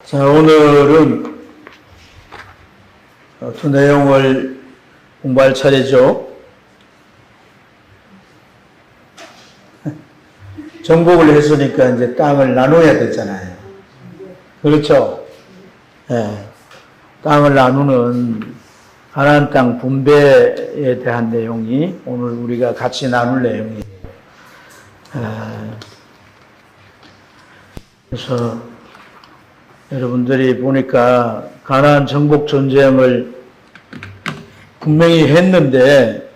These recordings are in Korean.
자, 오늘은 두 내용을 공부할 차례죠. 정복을 했으니까 이제 땅을 나눠야 되잖아요. 그렇죠? 네. 땅을 나누는 가나안 땅 분배에 대한 내용이 오늘 우리가 같이 나눌 내용이에요. 그래서 여러분들이 보니까 가나안 정복 전쟁을 분명히 했는데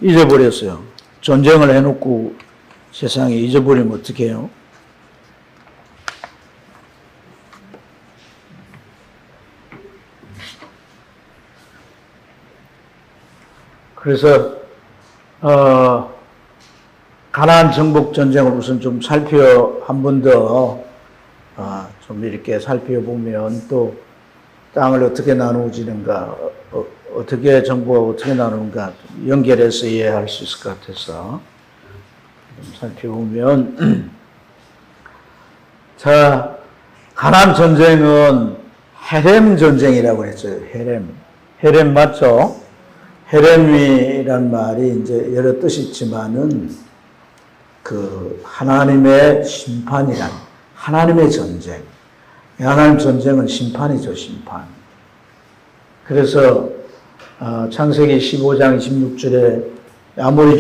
잊어버렸어요. 전쟁을 해놓고 세상에 잊어버리면 어떻게 해요? 그래서 가나안 정복 전쟁을 우선 좀 한 번 더 좀 이렇게 살펴보면 또 땅을 어떻게 나누어지는가, 어떻게 정부가 어떻게 나누는가 연결해서 이해할 수 있을 것 같아서 좀 살펴보면 자, 가나안 전쟁은 헤렘 전쟁이라고 했어요. 헤렘 맞죠? 헤렘이란 말이 이제 여러 뜻이 있지만은 그 하나님의 심판이란 하나님의 전쟁. 하나님 전쟁은 심판이죠, 심판. 그래서 창세기 15장 26절에 아모리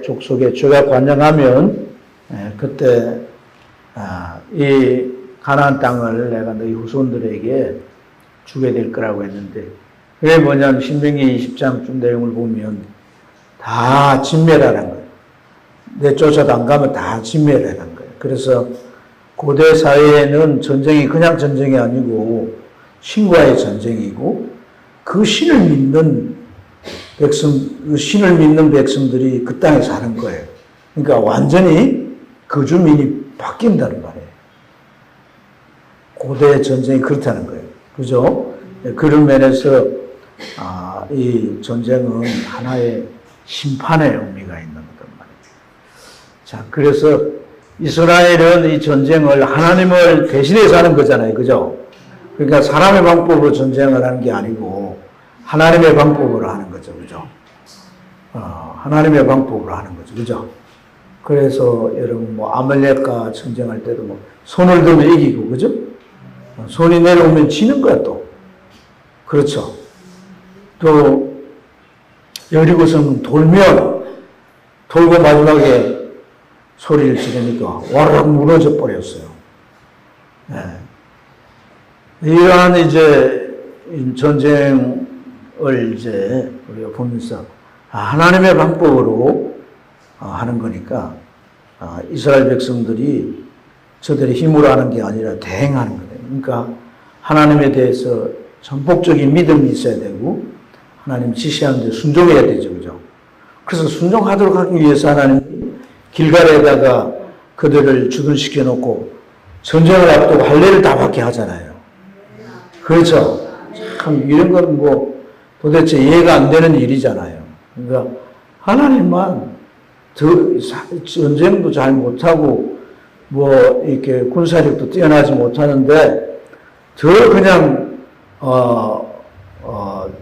족속에 죄가 관영하면 그때 이 가나안 땅을 내가 너희 후손들에게 주게 될 거라고 했는데 그게 뭐냐면 신명기 20장 좀 내용을 보면 다 진멸하는 거예요. 내 쫓아도 안 가면 다 진멸하는 거예요. 그래서 고대 사회에는 전쟁이 그냥 전쟁이 아니고 신과의 전쟁이고 그 신을 믿는 백성들이 그 땅에 사는 거예요. 그러니까 완전히 그 주민이 바뀐다는 말이에요. 고대 전쟁이 그렇다는 거예요. 그죠? 그런 면에서 이 전쟁은 하나의 심판의 의미가 있는 거단 말이에요. 자, 그래서 이스라엘은 이 전쟁을 하나님을 대신해서 하는 거잖아요. 그죠? 그러니까 사람의 방법으로 전쟁을 하는 게 아니고 하나님의 방법으로 하는 거죠. 그죠? 하나님의 방법으로 하는 거죠. 그죠? 그래서 여러분 아말렉과 전쟁할 때도 손을 들면 이기고, 그죠? 손이 내려오면 지는 거야, 또. 그렇죠? 또 여리고성 돌고 마지막에 소리를 지르니까 와락 무너져 버렸어요. 네. 이러한 이제 전쟁을 이제 우리가 보면서 하나님의 방법으로 하는 거니까 이스라엘 백성들이 저들의 힘으로 하는 게 아니라 대행하는 거예요. 그러니까 하나님에 대해서 전폭적인 믿음이 있어야 되고 하나님 지시하는 데 순종해야 되죠. 그죠? 그래서 순종하도록 하기 위해서 하나님이 길갈에다가 그들을 주둔시켜 놓고 전쟁을 앞두고 할례를 다 받게 하잖아요. 그렇죠? 참 이런 건 도대체 이해가 안 되는 일이잖아요. 그러니까 하나님만 전쟁도 잘 못하고 이렇게 군사력도 뛰어나지 못하는데 더 그냥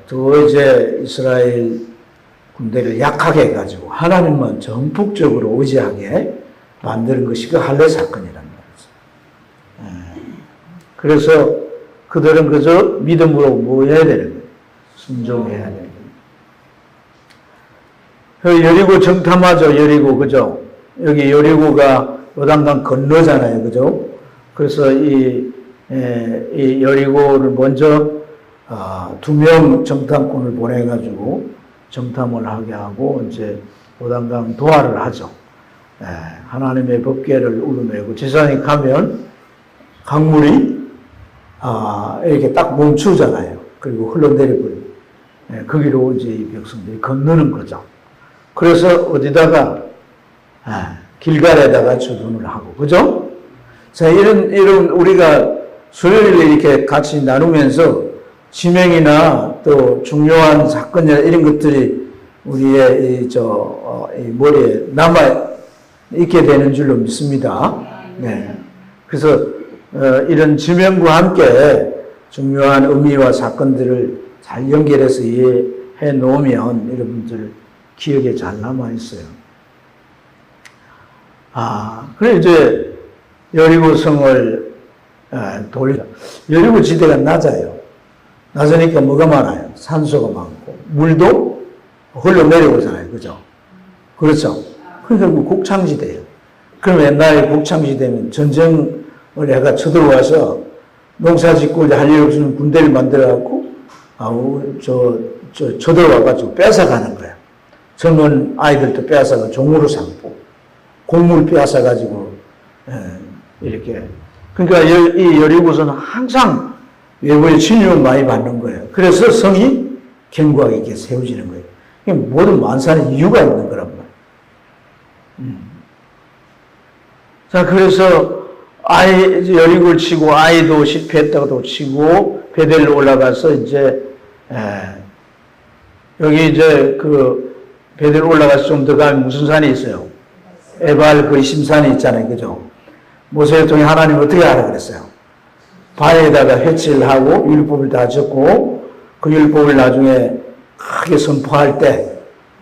더 이제 이스라엘 군대를 약하게 해가지고 하나님만 전폭적으로 의지하게 만드는 것이 그 할례 사건이란 말이죠. 그래서 그들은 그저 믿음으로 해야 되는 거예요. 순종해야 되는 거예요. 여리고 정탐하죠. 여리고, 그죠? 여기 여리고가 요단강 건너잖아요. 그죠? 그래서 이 여리고를 먼저 2명 정탐꾼을 보내가지고 정탐을 하게 하고 이제 요단강 도하를 하죠. 하나님의 법궤를 우러내고 제사장이 가면 강물이 이렇게 딱 멈추잖아요. 그리고 흘러내려버리고 거기로 이제 이 백성들이 건너는 거죠. 그래서 어디다가 길갈에다가 주둔을 하고, 그죠? 자, 이런 우리가 수요일에 이렇게 같이 나누면서 지명이나 또 중요한 사건이나 이런 것들이 우리의 이 머리에 남아 있게 되는 줄로 믿습니다. 네. 그래서 이런 지명과 함께 중요한 의미와 사건들을 잘 연결해서 이해해 놓으면 여러분들 기억에 잘 남아 있어요. 그래 이제 여리고성을 여리고 지대가 낮아요. 낮으니까 뭐가 많아요? 산소가 많고 물도 흘러내려오잖아요. 그죠? 그렇죠? 그러니까 곡창지대예요. 그럼 옛날에 곡창지대면 전쟁을 해가 쳐들어와서 농사 짓고 할 일 없으면 군대를 만들어갖고 쳐들어와가지고 뺏어가는 거야. 젊은 아이들도 뺏어가 종으로 삼고 곡물 빼앗아가지고 이렇게. 그러니까 이 여리고서는 항상 외부의 침입을 많이 받는 거예요. 그래서 성이 견고하게 이렇게 세워지는 거예요. 모든 만산의 이유가 있는 거란 말이에요. 자, 그래서 여리고를 치고 아이도 실패했다고도 치고 베델로 올라가서 이제 여기 이제 베델로 올라가서 좀 더 가면 무슨 산이 있어요? 에발 그리심산이 있잖아요. 그죠? 모세를 통해 하나님 어떻게 하라 그랬어요? 바에다가 회칠을 하고 율법을 다 적고 그 율법을 나중에 크게 선포할 때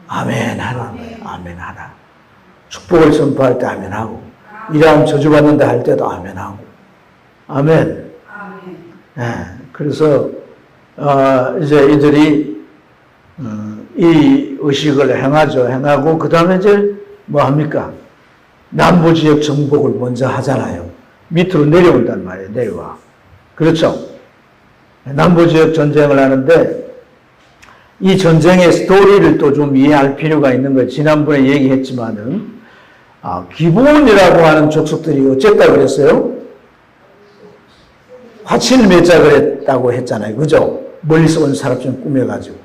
아멘 하라. 아멘 하라. 축복을 선포할 때 아멘 하고 이러면 저주받는다 할 때도 아멘 하고 아멘. 그래서 이제 이들이 이 의식을 행하고 그 다음에 이제 뭐 합니까? 남부지역 정복을 먼저 하잖아요. 밑으로 내려온단 말이에요. 내려와. 그렇죠? 남부지역 전쟁을 하는데 이 전쟁의 스토리를 또 좀 이해할 필요가 있는 거예요. 지난번에 얘기했지만은 기브온이라고 하는 족속들이 어쨌다 그랬어요? 화친을 맺자 그랬다고 했잖아요. 그죠? 멀리서 온 사람처럼 꾸며가지고.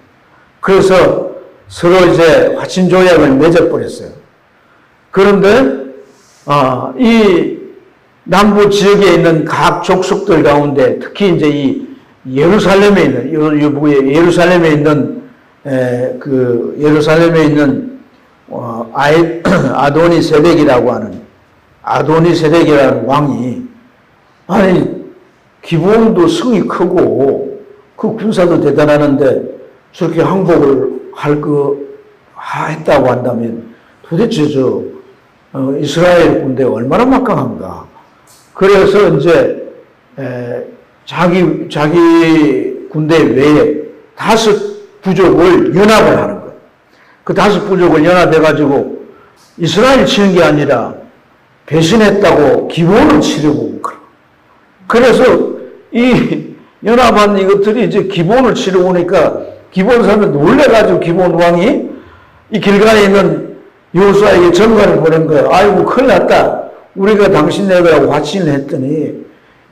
그래서 서로 이제 화친 조약을 맺어버렸어요. 그런데 이 남부 지역에 있는 각 족속들 가운데 특히 이제 이 예루살렘에 있는 아도니세덱이라는 왕이 기브온도 성이 크고 그 군사도 대단하는데 저렇게 항복을 했다고 한다면 도대체 이스라엘 군대가 얼마나 막강한가. 그래서 이제 자기 군대 외에 5 부족을 연합을 하는 거예요. 그 5 부족을 연합해가지고 이스라엘 치는 게 아니라 배신했다고 기브온을 치려고 그래서 이 연합한 이것들이 이제 기브온을 치러 오니까 기브온 사람들 놀래가지고 기브온 왕이 이 길가에 있는 여호수아에게 전관을 보낸 거예요. 아이고 큰일 났다. 우리가 당신네들하고 화친을 했더니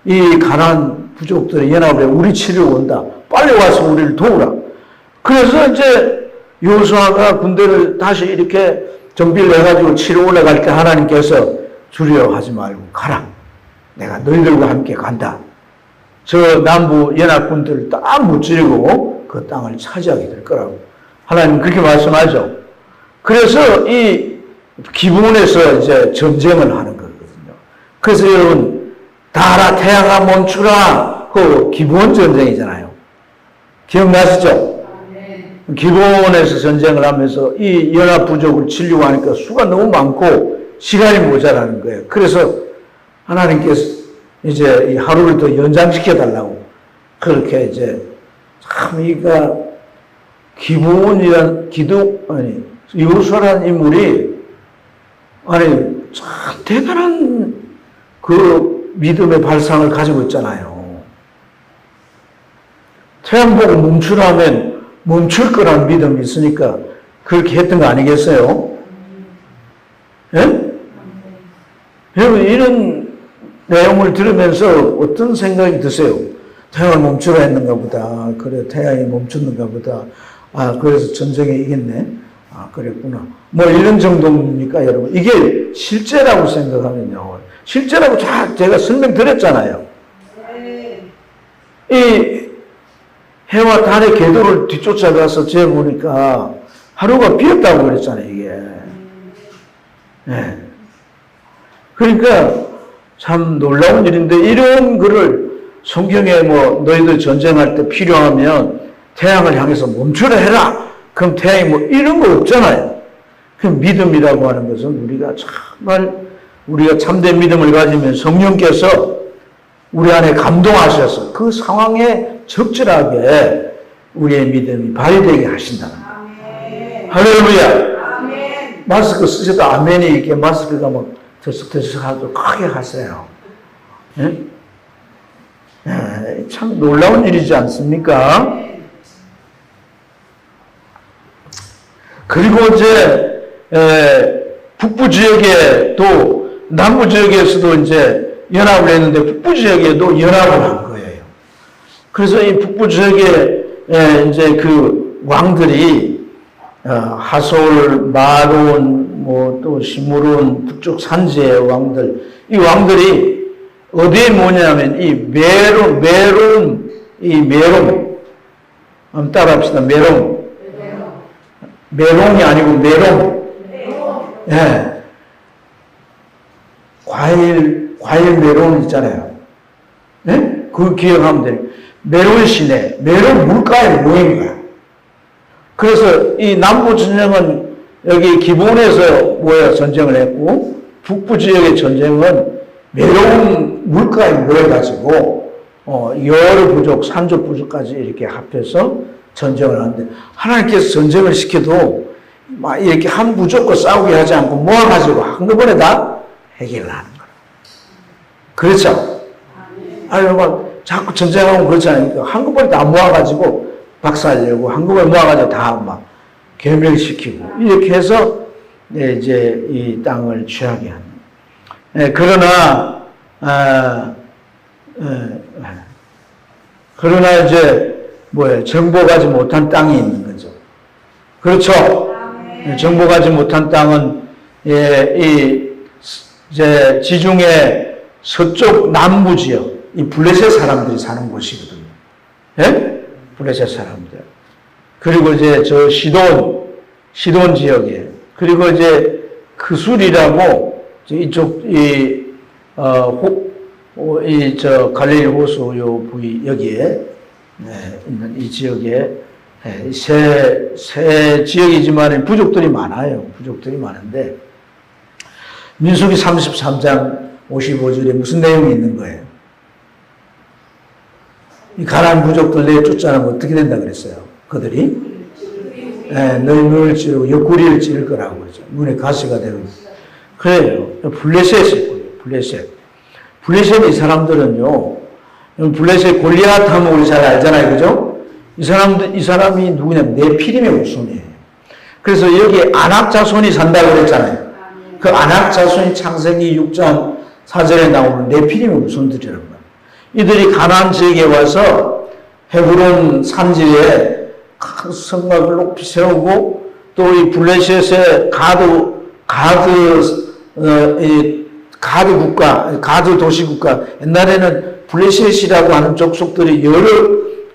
이 가나안 부족들의 연합에 우리 치러 온다. 빨리 와서 우리를 도우라. 그래서 이제 여호수아가 군대를 다시 이렇게 정비를 해가지고 치러 올라갈 때 하나님께서 두려워 하지 말고 가라. 내가 너희들과 함께 간다. 저 남부 연합군들을 딱 무찌르고 그 땅을 차지하게 될 거라고. 하나님 그렇게 말씀하죠. 그래서 이 기브온에서 이제 전쟁을 하는 거거든요. 그래서 여러분 달아 태양아 멈추라. 그 기브온 전쟁이잖아요. 기억나시죠? 기브온에서 전쟁을 하면서 이 연합 부족을 치려고 하니까 수가 너무 많고 시간이 모자라는 거예요. 그래서 하나님께서 이제 이 하루를 더 연장시켜 달라고 그렇게 이제 참 이가 기브온이란 여호수아라는 인물이 참 대단한 그 믿음의 발상을 가지고 있잖아요. 태양 보고 멈추라면 멈출 거라는 믿음이 있으니까 그렇게 했던 거 아니겠어요? 예? 여러분 이런 내용을 들으면서 어떤 생각이 드세요? 태양을 멈추라 했는가 보다. 그래 태양이 멈췄는가 보다. 그래서 전쟁에 이겼네. 그랬구나. 뭐 이런 정도입니까 여러분? 이게 실제라고 생각하면요. 실제라고 제가 설명드렸잖아요. 이 해와 달의 궤도를 뒤쫓아가서 재보니까 하루가 비었다고 그랬잖아요, 이게. 네. 그러니까 참 놀라운 일인데 이런 글을 성경에 뭐 너희들 전쟁할 때 필요하면 태양을 향해서 멈추라 해라. 그럼 태양이 뭐 이런 거 없잖아요. 그 믿음이라고 하는 것은 우리가 정말 우리가 참된 믿음을 가지면 성령께서 우리 안에 감동하셔서 그 상황에 적절하게 우리의 믿음이 발휘되게 하신다는 거예요. 할렐루야. 아멘. 마스크 쓰셔도 아멘이 이렇게 마스크가 막 들썩들썩 하도 크게 하세요. 예? 예, 참 놀라운 일이지 않습니까? 그리고 이제 북부 지역에 또 남부 지역에서도 이제 연합을 했는데 북부 지역에도 연합을 한 거예요. 그래서 이 북부 지역에 이제 그 왕들이 하솔, 마론, 뭐 또 시므론, 북쪽 산지의 왕들, 이 왕들이 어디에 뭐냐면 이 메론, 한번 따라합시다. 메롱이 아니고 메롱. 예. 과일 메론 있잖아요. 예? 그거 기억하면 돼요. 메론 시내, 메론 물가에 모인 거야. 그래서 이 남부 전쟁은 여기 기본에서 전쟁을 했고, 북부 지역의 전쟁은 메론 물가에 모여가지고, 여러 부족, 산족 부족까지 이렇게 합해서 전쟁을 하는데, 하나님께서 전쟁을 시켜도 막 이렇게 한 부족과 싸우게 하지 않고 모아가지고 한꺼번에 다 해결을 하는 거예요. 그렇죠? 아니, 막 자꾸 전쟁하면 그렇잖아요. 한꺼번에 다 모아가지고 박살내고 한꺼번에 모아가지고 다 막 괴멸시키고 이렇게 해서 이제 이 땅을 취하게 하는. 그러나 이제 정복하지 못한 땅이 있는 거죠. 그렇죠? 정복하지 못한 땅은 이제 지중해 서쪽 남부 지역, 이 블레셋 사람들이 사는 곳이거든요. 예? 블레셋 사람들. 그리고 이제 저 시돈 지역에, 그리고 이제 그술이라고 이쪽 갈릴리 호수 요 부위 여기에 있는 이 지역에 세 지역이지만 부족들이 많아요. 부족들이 많은데 민수기 33장 55절에 무슨 내용이 있는 거예요? 이 가나안 부족들 내쫓아내면 어떻게 된다 그랬어요? 그들이 너희 눈을 찌르고 옆구리를 찌를 거라고 그러죠. 눈에 가시가 되고. 그래요. 블레셋 이 사람들은요. 블레셋 골리앗 하면 우리 잘 알잖아요. 그죠? 이 사람이 누구냐면 네피림의 후손이에요. 그래서 여기 아낙 자손이 산다고 그랬잖아요. 그 아낙 자손이 창세기 6장 4절에 나오는 네피림의 후손들이라는 거예요. 이들이 가나안 지역에 와서 헤브론 산지에 큰 성곽을 높이 세우고 또 이 블레셋의 가드 국가, 가드 도시 국가, 옛날에는 블레셋이라고 하는 족속들이 여러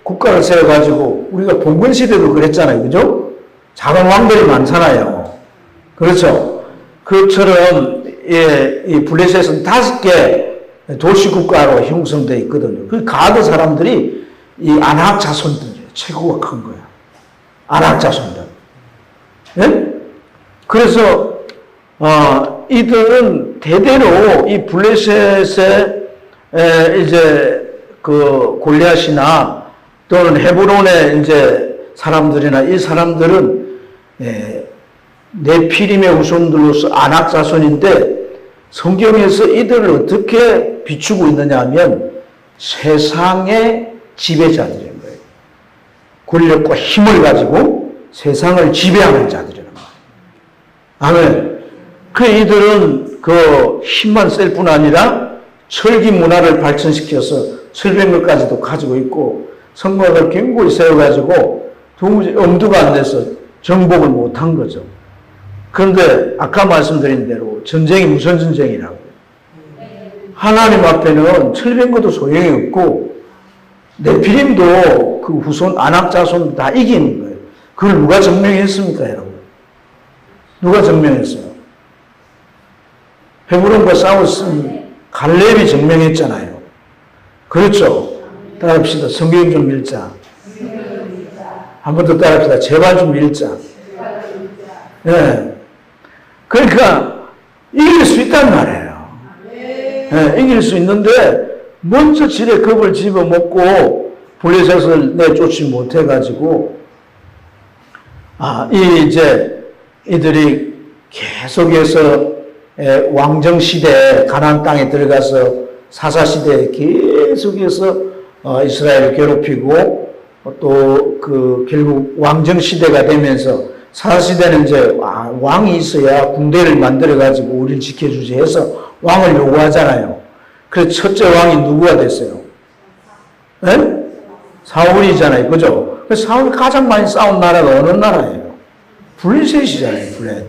국가를 세워가지고 우리가 봉건 시대도 그랬잖아요. 그죠? 작은 왕들이 많잖아요. 그렇죠? 그처럼 이 블레셋은 5개 도시 국가로 형성되어 있거든요. 그 가드 사람들이 이 아낙 자손들이에요. 최고가 큰 거야. 아낙 자손들. 예? 그래서 이들은 대대로 이 블레셋의 이제 그 골리앗이나 또는 헤브론의 이제 사람들이나 이 사람들은 네피림의 후손들로서 아낙 자손인데 성경에서 이들을 어떻게 비추고 있느냐 하면 세상의 지배자들인 거예요. 권력과 힘을 가지고 세상을 지배하는 자들이라는 거예요. 아멘. 이들은 그 힘만 쓸 뿐 아니라 철기 문화를 발전시켜서 철벽물까지도 가지고 있고 성곽을 견고히 세워가지고 도무지 엄두가 안 내서 정복을 못한 거죠. 그런데 아까 말씀드린 대로 전쟁이 무슨 전쟁이라고요? 하나님 앞에는 철벽도 소용이 없고 네피림도 그 후손 아낙 자손 다 이기는 거예요. 그걸 누가 증명했습니까, 여러분? 누가 증명했어요? 헤브론과 싸웠으면 갈렙이 증명했잖아요. 그렇죠? 따라합시다. 성경 좀 읽자. 한 번 더 따라합시다. 제발 좀 읽자. 예. 그러니까 이길 수 있단 말이에요. 예, 이길 수 있는데 먼저 질에 겁을 집어먹고 블레셋을 내쫓지 못해가지고 이들이 계속해서 왕정 시대에 가나안 땅에 들어가서 사사 시대에 계속해서 이스라엘을 괴롭히고 또 결국 왕정 시대가 되면서 사사 시대는 이제 왕이 있어야 군대를 만들어 가지고 우리를 지켜주지 해서 왕을 요구하잖아요. 그래서 첫째 왕이 누구가 됐어요? 네? 사울이잖아요. 그죠? 그래서 사울이 가장 많이 싸운 나라가 어느 나라예요? 블레셋이잖아요. 블레셋.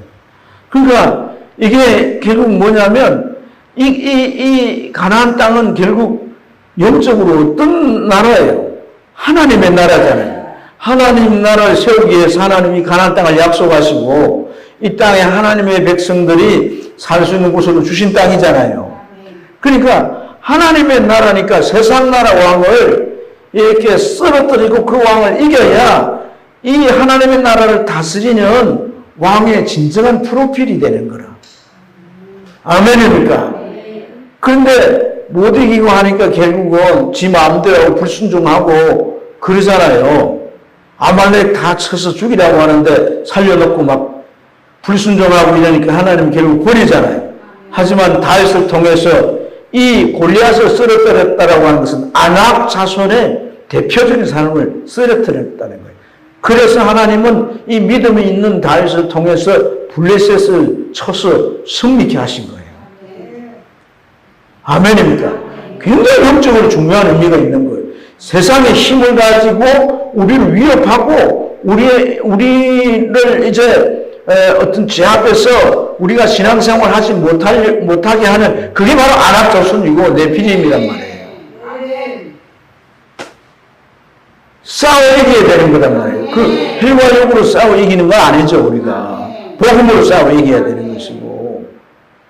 그러니까 이게 결국 뭐냐면 이 가나안 땅은 결국 영적으로 어떤 나라예요? 하나님의 나라잖아요. 하나님 나라를 세우기 위해서 하나님이 가나안 땅을 약속하시고 이 땅에 하나님의 백성들이 살 수 있는 곳으로 주신 땅이잖아요. 그러니까 하나님의 나라니까 세상 나라 왕을 이렇게 쓰러뜨리고 그 왕을 이겨야 이 하나님의 나라를 다스리는 왕의 진정한 프로필이 되는 거라. 아멘입니까? 그런데 못 이기고 하니까 결국은 지 마음대로 하고 불순종하고 그러잖아요. 아말렉 다 쳐서 죽이라고 하는데 살려놓고 막 불순종하고 이러니까 하나님 결국 버리잖아요. 하지만 다윗을 통해서 이 골리앗을 쓰러뜨렸다라고 하는 것은 아낙 자손의 대표적인 사람을 쓰러뜨렸다는 거예요. 그래서 하나님은 이 믿음이 있는 다윗을 통해서 블레셋을 쳐서 승리케 하신 거예요. 아멘입니까? 굉장히 영적으로 중요한 의미가 있는 거예요. 세상의 힘을 가지고 우리를 위협하고 우리를 이제 어떤 제압해서 우리가 신앙생활 하지 못하게 하는 그게 바로 아낙 자손이고 네피림이란 말이에요. 싸워 이겨야 되는 거란 말이에요. 그 혈과육으로 싸워 이기는 건 아니죠. 우리가 복음으로 싸워 이겨야 되는 것이고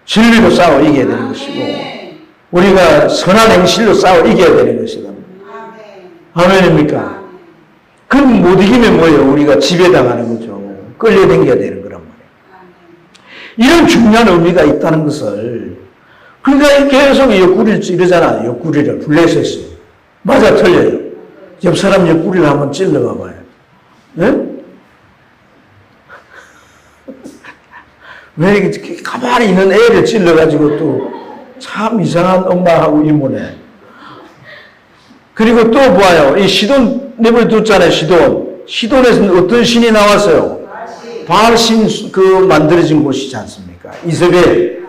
진리로 싸워 이겨야 되는 것이고 우리가 선한 행실로 싸워 이겨야 되는 것이다. 아멘입니까? 그럼 못 이기면 뭐예요? 우리가 지배당하는 거죠. 끌려다녀야 되는 거란 말이에요. 이런 중요한 의미가 있다는 것을 그러니까 계속 옆구리를 찌르잖아. 옆구리를 블레셋이 맞아 틀려요. 옆 사람 옆구리를 한번 찔러봐 봐요. 네? 왜 이렇게 가만히 있는 애를 찔러가지고 또 참 이상한 엄마하고 이모네. 그리고 또 봐요. 이 시돈 내버려뒀잖아요. 시돈에서는 어떤 신이 나왔어요? 바알신 만들어진 곳이지 않습니까? 이세벨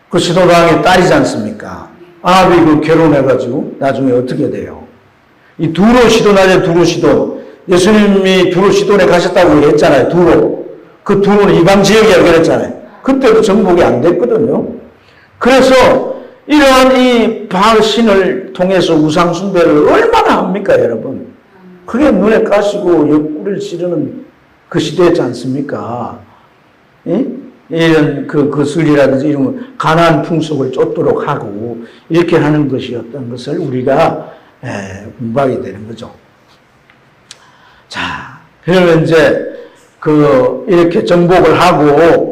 그 시돈 왕의 딸이지 않습니까? 아합이 결혼해가지고 나중에 어떻게 돼요? 이 두로 시돈하죠. 두로 시돈. 예수님이 두로 시돈에 가셨다고 했잖아요. 그 두로는 이방 지역이라고 그랬잖아요. 그때도 정복이 안 됐거든요. 그래서 이러한 이 바알신을 통해서 우상 숭배를 얼마나 합니까, 여러분? 그게 눈에 까시고 옆구리를 찌르는 그 시대였지 않습니까? 이런 거슬이라든지 이런 가나안 풍속을 쫓도록 하고 이렇게 하는 것이었던 것을 우리가 공부하게 되는 거죠. 자, 그러면 이제 이렇게 정복을 하고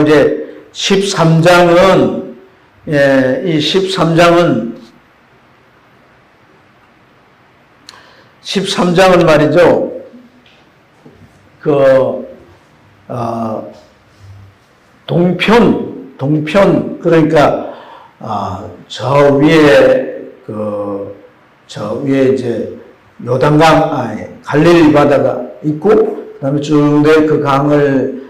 이제 13장은 이 13장은 말이죠. 동편 그러니까 저 위에 이제 요단강 갈릴리 바다가 있고 그다음에 쭉 그 강을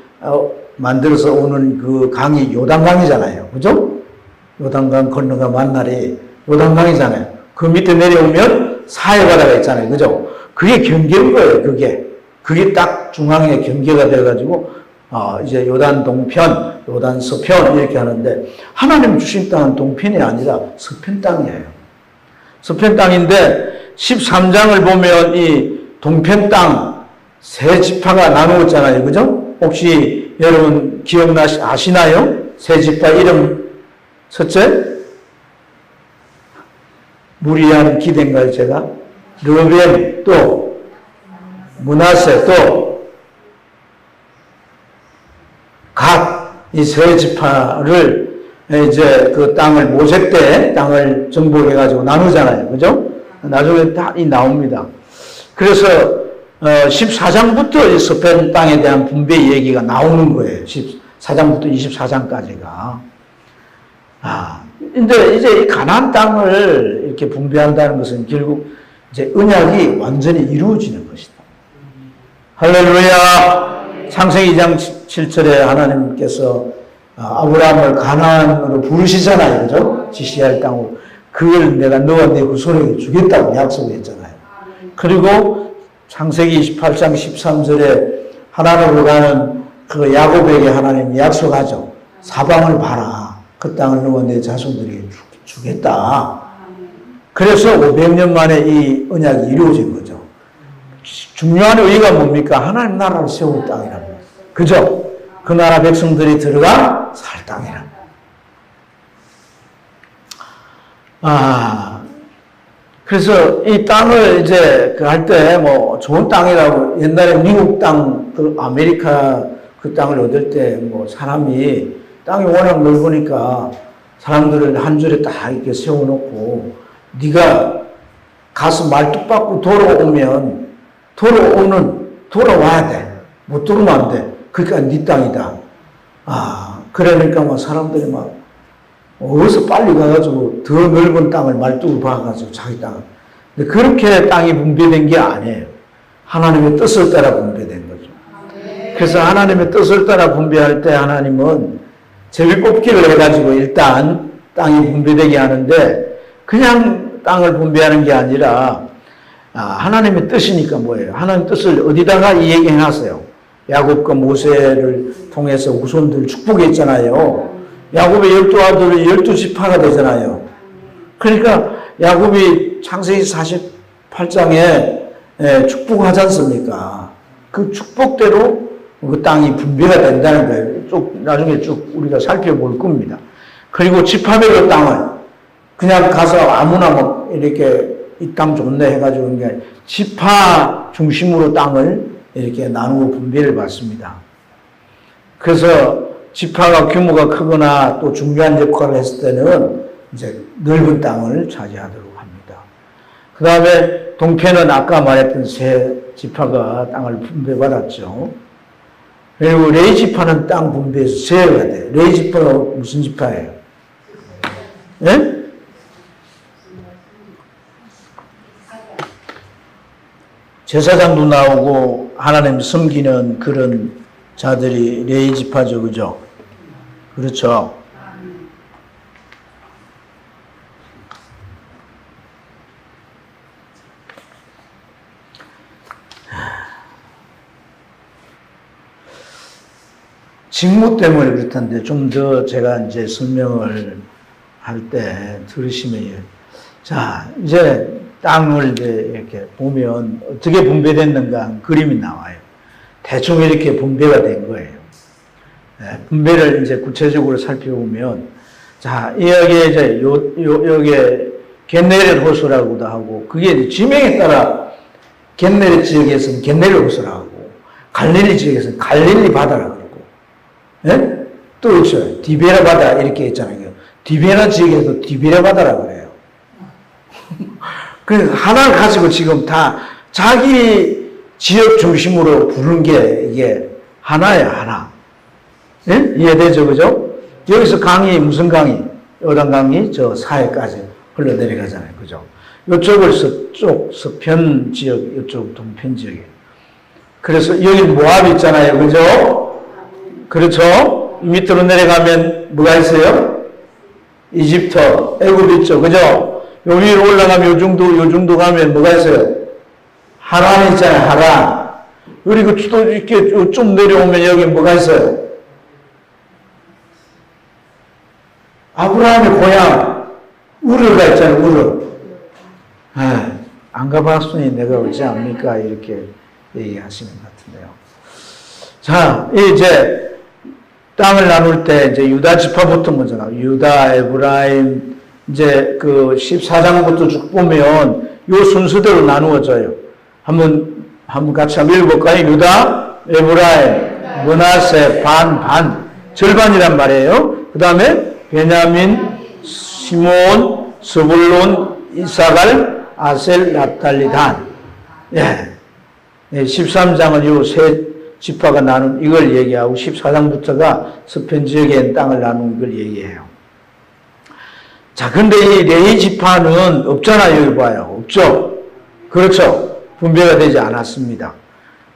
만들어서 오는 그 강이 요단강이잖아요. 그죠? 요단강 건너가 만날이 요단강이잖아요. 그 밑에 내려오면 사해바다가 있잖아요. 그죠? 그게 경계인 거예요. 그게 딱 중앙에 경계가 돼가지고 이제 요단 동편, 요단 서편 이렇게 하는데 하나님 주신 땅은 동편이 아니라 서편 땅이에요. 서편 땅인데 13장을 보면 이 동편 땅 세 지파가 나누었잖아요. 그죠? 혹시 여러분 아시나요? 세 지파 이름 첫째 무리한 기대인가요, 제가? 르벤, 또, 므낫세, 또, 각, 이 세 지파를 이제 그 땅을, 모세 때 땅을 정복해가지고 나누잖아요. 그죠? 나중에 다 나옵니다. 그래서, 14장부터 이 서편 땅에 대한 분배 얘기가 나오는 거예요. 14장부터 24장까지가. 근데 이제 이 가나안 땅을 이렇게 분배한다는 것은 결국 이제 언약이 완전히 이루어지는 것이다. 할렐루야! 창세기 2장 7절에 하나님께서 아브라함을 가나안으로 부르시잖아요. 그죠? 지시할 땅으로. 그걸 내가 너와 네 후손에게 주겠다고 약속했잖아요. 그리고 창세기 28장 13절에 하나님으로 가는 그 야곱에게 하나님이 약속하죠. 사방을 봐라. 그 땅을 너와 내 자손들에게 주겠다. 그래서 500년 만에 이 언약이 이루어진 거죠. 중요한 의의가 뭡니까? 하나님 나라를 세울 땅이랍니다. 그죠? 그 나라 백성들이 들어가 살 땅이랍니다. 그래서 이 땅을 이제 할 때 뭐 좋은 땅이라고 옛날에 미국 땅, 그 아메리카 그 땅을 얻을 때 뭐 사람이 땅이 워낙 넓으니까 사람들을 한 줄에 딱 이렇게 세워놓고 네가 가서 말뚝 받고 돌아와야 돼. 못 돌아오면 안 돼. 그러니까 네 땅이다. 그러니까 막 사람들이 막 어디서 빨리 가가지고 더 넓은 땅을 말뚝을 박아가지고 자기 땅을. 근데 그렇게 땅이 분배된 게 아니에요. 하나님의 뜻을 따라 분배된 거죠. 그래서 하나님의 뜻을 따라 분배할 때 하나님은 제비뽑기를 해가지고 일단 땅이 분배되게 하는데 그냥 땅을 분배하는 게 아니라 하나님의 뜻이니까 뭐예요? 하나님 뜻을 어디다가 이야기해놨어요? 야곱과 모세를 통해서 후손들 축복했잖아요. 야곱의 12아들이 12지파가 되잖아요. 그러니까 야곱이 창세기 48장에 축복하지 않습니까? 그 축복대로 그 땅이 분배가 된다는 거예요. 나중에 쭉 우리가 살펴볼 겁니다. 그리고 지파별로 땅을 그냥 가서 아무나 뭐 이렇게 이 땅 좋네 해가지고 그냥 지파 중심으로 땅을 이렇게 나누고 분배를 받습니다. 그래서 지파가 규모가 크거나 또 중요한 역할을 했을 때는 이제 넓은 땅을 차지하도록 합니다. 그 다음에 동편은 아까 말했던 세 지파가 땅을 분배받았죠. 그리고 레위 지파는 땅 분배에서 제외가 돼요. 레위 지파가 무슨 지파예요? 예? 제사장도 나오고 하나님 섬기는 그런 자들이 레위 지파죠. 그죠? 그렇죠. 직무 때문에 그렇던데 좀 더 제가 이제 설명을 할 때 들으시면 자, 이제 땅을 이제 이렇게 보면 어떻게 분배됐는가 그림이 나와요. 대충 이렇게 분배가 된 거예요. 분배를 이제 구체적으로 살펴보면, 자, 여기에 이제 여기에 겟네렛 호수라고도 하고, 그게 이제 지명에 따라 겟네렛 지역에서는 겟네렛 호수라고 하고, 갈릴리 지역에서는 갈릴리 바다라고 그러고, 예? 또 있어요. 디베라 바다 이렇게 있잖아요. 디베라 지역에서 디베라 바다라고 그래요. 그 하나를 가지고 지금 다 자기 지역 중심으로 부르는 게 이게 하나예요, 하나. 예? 이해되죠, 그죠? 여기서 강이 무슨 강이? 요단강이 저 사해까지 흘러내려가잖아요, 그죠? 이쪽을 서편 지역, 이쪽 동편 지역이에요. 그래서 여기 모압 있잖아요, 그죠? 그렇죠? 밑으로 내려가면 뭐가 있어요? 이집트, 애굽 있죠, 그죠? 요 위로 올라가면 요 정도 가면 뭐가 있어요? 하란 있잖아요, 하란. 그리고 또 이렇게 좀 내려오면 여기 뭐가 있어요? 아브라함의 고향, 우르가 있잖아요, 우르. 안 가봤으니 내가 어찌 압니까? 이렇게 얘기하시는 것 같은데요. 자, 이제 땅을 나눌 때 이제 유다 지파부터 먼저 나와요. 유다, 에브라임, 이제 그 14장부터 쭉 보면 요 순서대로 나누어져요. 한번 같이 한번 읽어볼까요? 유다, 에브라임, 므낫세, 반, 절반이란 말이에요. 그 다음에 베냐민, 시몬, 스불론, 이사갈, 아셀, 납달리, 단. 예. 13장은 요 세 지파가 나눈 이걸 얘기하고 14장부터가 서편 지역의 땅을 나눈 걸 얘기해요. 자, 근데 이 레위 지파는 없잖아요. 여기 봐요. 없죠? 그렇죠? 분배가 되지 않았습니다.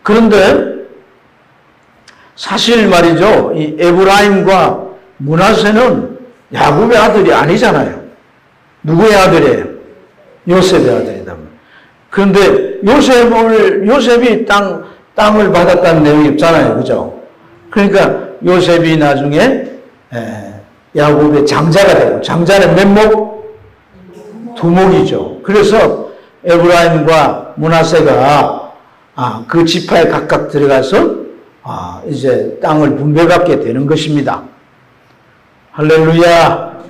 그런데 사실 말이죠. 이 에브라임과 므낫세는 야곱의 아들이 아니잖아요. 누구의 아들이에요? 요셉의 아들이다. 그런데 요셉이 땅을 받았다는 내용이 없잖아요. 그죠? 그러니까 요셉이 나중에 야곱의 장자가 되고, 장자는 몇 목? 두목이죠. 그래서 에브라임과 므낫세가 그 지파에 각각 들어가서 이제 땅을 분배받게 되는 것입니다. 할렐루야.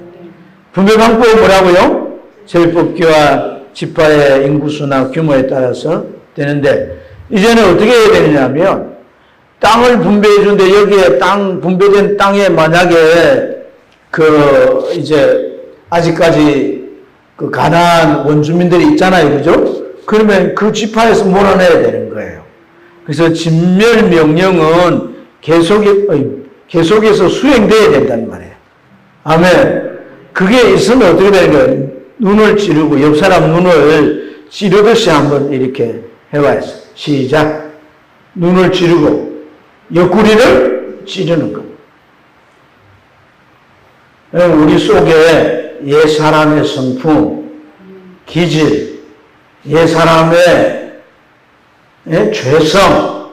분배 방법은 뭐라고요? 제일뽑기와 지파의 인구수나 규모에 따라서 되는데, 이제는 어떻게 해야 되느냐면, 땅을 분배해 주는데, 여기에 분배된 땅에 만약에 이제 아직까지 그 가나안 원주민들이 있잖아요. 그죠? 그러면 그 지파에서 몰아내야 되는 거예요. 그래서 진멸 명령은 계속해서 수행돼야 된다는 말이에요. 아멘. 그게 있으면 어떻게 되는 거예요? 눈을 찌르고, 옆 사람 눈을 찌르듯이 한번 이렇게 해봐요. 시작. 눈을 찌르고, 옆구리를 찌르는 거. 우리 속에 옛 사람의 성품, 기질, 옛 사람의 죄성,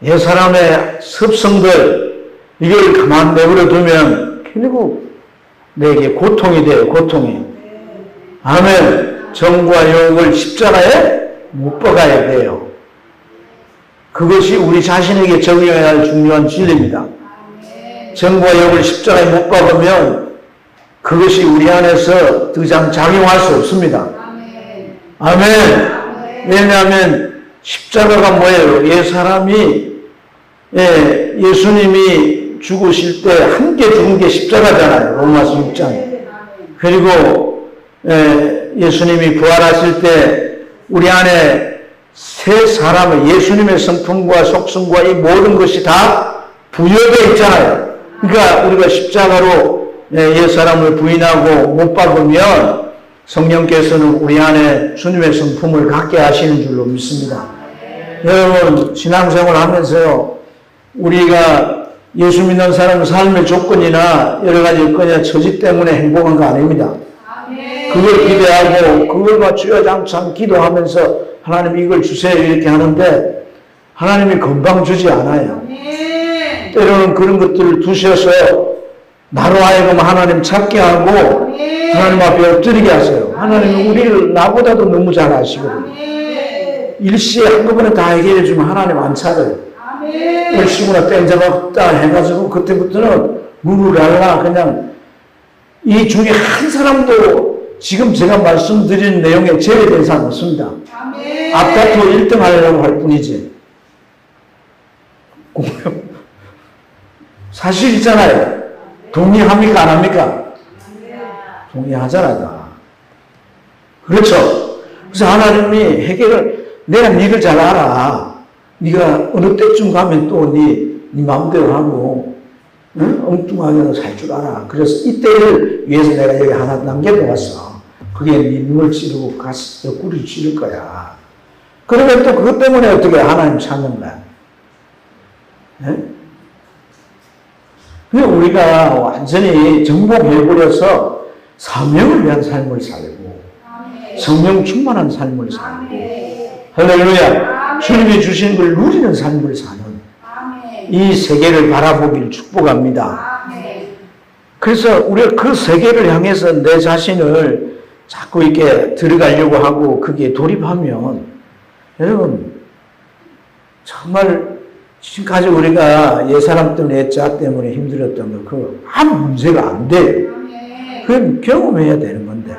옛 사람의 습성들, 이걸 가만 내버려 두면 결국 내게 고통이 돼요. 고통이. 아멘. 정과 욕을 십자가에 못 박아야 돼요. 그것이 우리 자신에게 적용해야 할 중요한 진리입니다. 정과 욕을 십자가에 못 박으면 그것이 우리 안에서 더 이상 작용할 수 없습니다. 아멘. 왜냐하면 십자가가 뭐예요? 예수님이 죽으실 때 함께 죽은 게 십자가잖아요. 로마서 6장. 그리고 예수님이 부활하실 때 우리 안에 새 사람의 예수님의 성품과 속성과 이 모든 것이 다 부여되어 있잖아요. 그러니까 우리가 십자가로 옛 사람을 부인하고 못 박으면 성령께서는 우리 안에 주님의 성품을 갖게 하시는 줄로 믿습니다. 여러분, 신앙생활 하면서요, 우리가 예수 믿는 사람의 삶의 조건이나 여러 가지 여건이나 처지 때문에 행복한 거 아닙니다. 그걸 기대하고 그걸 맞추어 장창 기도하면서 하나님 이걸 주세요 이렇게 하는데 하나님이 금방 주지 않아요. 때로는 그런 것들을 두셔서 나로 하여금 하나님 찾게 하고 하나님 앞에 엎드리게 하세요. 하나님은 우리를 나보다도 너무 잘 아시거든요. 일시에 한꺼번에 다 해결해 주면 하나님 안 찾아요. 열심히나 땡잡았다 해가지고 그때부터는 루루랄라 그냥 이 중에 한 사람도 지금 제가 말씀드린 내용에 제외된 사람 없습니다. 앞다투어 1등 하려고 할 뿐이지. 사실이잖아요. 동의합니까? 안 합니까? 동의하잖아요. 그렇죠. 그래서 하나님이 해결을 내가 니를 잘 알아. 네가 어느 때쯤 가면 또 네 마음대로 하고 엉뚱하게 살 줄 알아. 그래서 이때를 위해서 내가 여기 하나 남겨놓았어. 그게 네 눈을 찌르고 옆구리를 찌를 거야. 그러면 또 그것 때문에 어떻게 하나님 찾는 거야. 그냥 우리가 완전히 정복해버려서 사명을 위한 삶을 살고 성령 충만한 삶을 살고 할렐루야. 주님이 주신 걸 누리는 삶을 사는 이 세계를 바라보기를 축복합니다. 그래서 우리가 그 세계를 향해서 내 자신을 자꾸 이렇게 들어가려고 하고 거기에 돌입하면 여러분 정말 지금까지 우리가 옛사람 때문에 옛자 때문에 힘들었던 거 그거 아무 문제가 안 돼요. 그건 경험해야 되는 건데.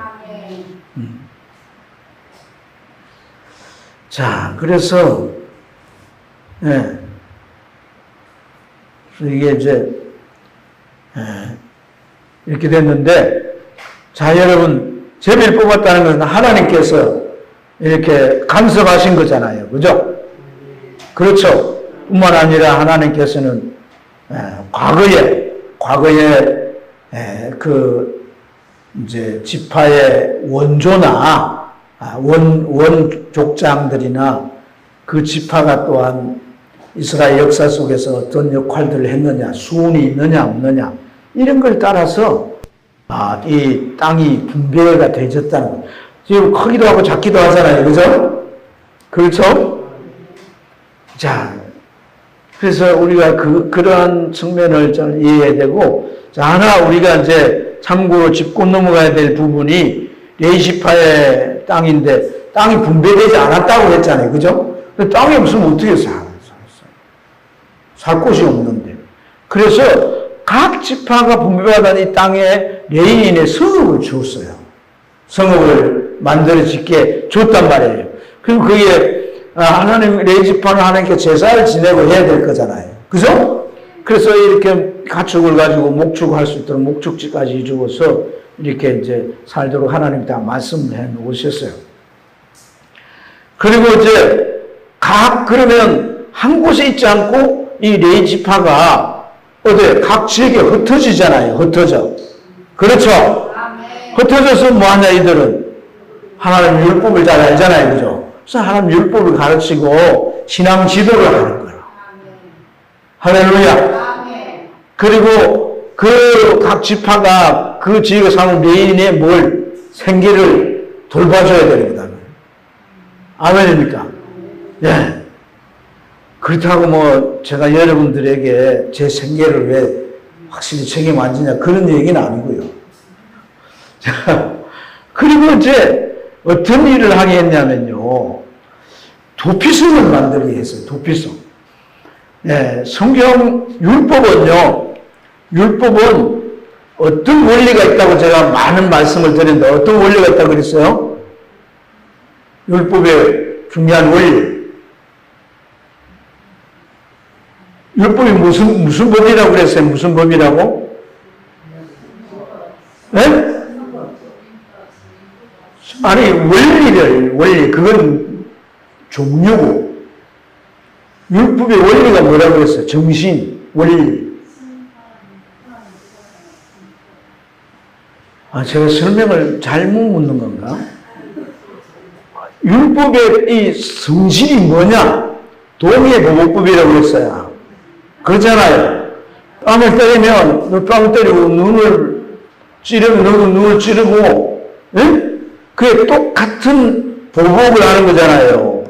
자, 그래서, 예. 이게 이제, 이렇게 됐는데, 자, 여러분, 제비를 뽑았다는 것은 하나님께서 이렇게 간섭하신 거잖아요. 그죠? 그렇죠. 뿐만 아니라 하나님께서는, 과거에, 이제 지파의 원조나, 원족장들이나 그 지파가 또한 이스라엘 역사 속에서 어떤 역할들을 했느냐, 수운이 있느냐, 없느냐, 이런 걸 따라서, 이 땅이 분배가 되어졌다는 거예요. 지금 크기도 하고 작기도 하잖아요. 그죠? 그렇죠? 자, 그래서 우리가 그러한 측면을 잘 이해해야 되고, 자, 하나 우리가 이제 참고로 짚고 넘어가야 될 부분이 레위지파의 땅인데, 땅이 분배되지 않았다고 했잖아요. 그죠? 땅이 없으면 어떻게 살 곳이 없는데. 그래서 각 지파가 분배받은 이 땅에 레위인의 성읍을 주었어요. 성읍을 만들어 짓게 줬단 말이에요. 그럼 그게 하나님, 레위지파는 하나님께 제사를 지내고 해야 될 거잖아요. 그죠? 그래서 이렇게 가축을 가지고 목축할 수 있도록 목축지까지 주어서 이렇게 이제 살도록 하나님이 다 말씀을 해 놓으셨어요. 그리고 이제 그러면 한 곳에 있지 않고 이 레위지파가 각 지역에 흩어지잖아요. 흩어져. 그렇죠? 흩어져서 뭐 하냐, 이들은. 하나님 율법을 잘 알잖아요. 그죠? 그래서 하나님 율법을 가르치고 신앙 지도를 하는 거예요. 할렐루야. 그리고 그 각 지파가 그 지역에 사는 레위인의 생계를 돌봐줘야 됩니다. 아멘입니까? 예. 그렇다고 제가 여러분들에게 제 생계를 왜 확실히 책임 안 지냐, 그런 얘기는 아니고요. 자, 그리고 이제 어떤 일을 하게 했냐면요. 도피성을 만들게 했어요. 도피성. 예, 성경, 율법은 어떤 원리가 있다고 제가 많은 말씀을 드렸는데 어떤 원리가 있다고 그랬어요? 율법의 중요한 원리. 율법이 무슨 법이라고 그랬어요? 무슨 법이라고? 네? 아니, 원리, 그건 종류고. 율법의 원리가 뭐라고 그랬어요? 정신, 원리. 제가 설명을 잘못 묻는 건가? 율법의 이 성질이 뭐냐? 도미의 보복법이라고 그랬어요. 그렇잖아요. 뺨을 때리면, 너 뺨을 때리고, 눈을 찌르면, 너도 눈을 찌르고, 예? 그게 똑같은 보복을 하는 거잖아요.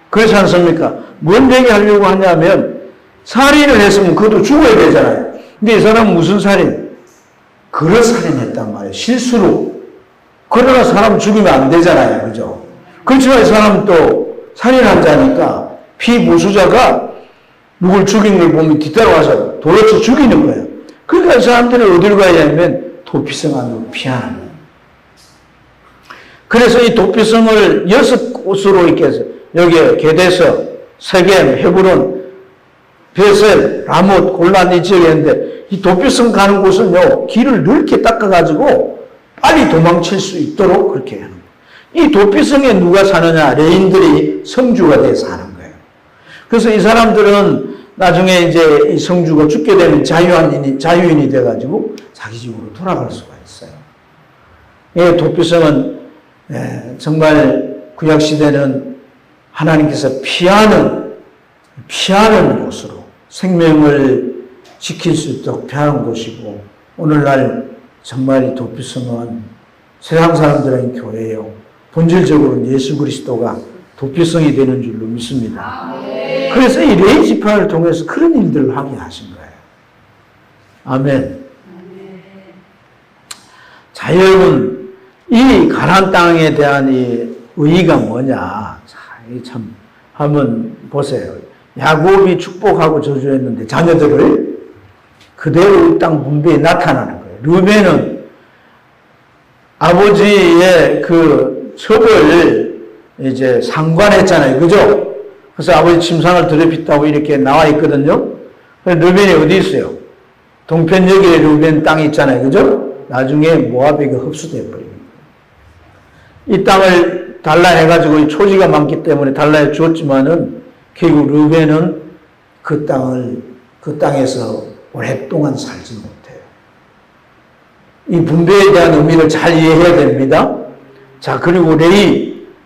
그렇지 않습니까? 뭔 얘기 하려고 하냐면, 살인을 했으면 그것도 죽어야 되잖아요. 근데 이 사람은 무슨 살인? 그릇 살인했단 말이에요. 실수로. 그러나 사람 죽이면 안 되잖아요. 그죠? 그렇지만 이 사람은 또 살인한 자니까, 피무수자가 누굴 죽인 걸 보면 뒤따라와서 돌로 쳐 죽이는 거예요. 그러니까 이 사람들은 어디로 가야 하면 도피성 안으로 피하는 거예요. 그래서 이 도피성을 6곳으로 이렇게 해서 여기에 게데서, 세겜, 헤브론, 베셀, 라못, 골란 이 지역에 있는데 이 도피성 가는 곳은요, 길을 넓게 닦아가지고 빨리 도망칠 수 있도록 그렇게 하는 거예요. 이 도피성에 누가 사느냐? 레인들이 성주가 돼서 사는 거예요. 그래서 이 사람들은 나중에 이제 이 성주가 죽게 되면 자유인이 돼가지고 자기 집으로 돌아갈 수가 있어요. 이 도피성은 정말 구약시대는 하나님께서 피하는 곳으로 생명을 지킬 수 있도록 피하는 곳이고, 오늘날 정말 이 도피성은 세상 사람들은 교회요. 본질적으로는 예수 그리스도가 도피성이 되는 줄로 믿습니다. 그래서 이 레위지파를 통해서 그런 일들을 하게 하신 거예요. 아멘. 자, 여러분, 이 가나안 땅에 대한 이 의의가 뭐냐? 자, 참 한번 보세요. 야곱이 축복하고 저주했는데 자녀들을 그대로 이 땅 분배에 나타나는 거예요. 르벤은 아버지의 그 첩을 이제 상관했잖아요. 그죠? 그래서 아버지 침상을 더럽혔다고 이렇게 나와 있거든요. 르벤이 어디 있어요? 동편역에 르벤 땅이 있잖아요. 그죠? 나중에 모압에게 흡수되어 버립니다. 이 땅을 달라해가지고 초지가 많기 때문에 달라해 주었지만은 결국 르벤은 그 땅에서 오랫동안 살지 못해요. 이 분배에 대한 의미를 잘 이해해야 됩니다. 자, 그리고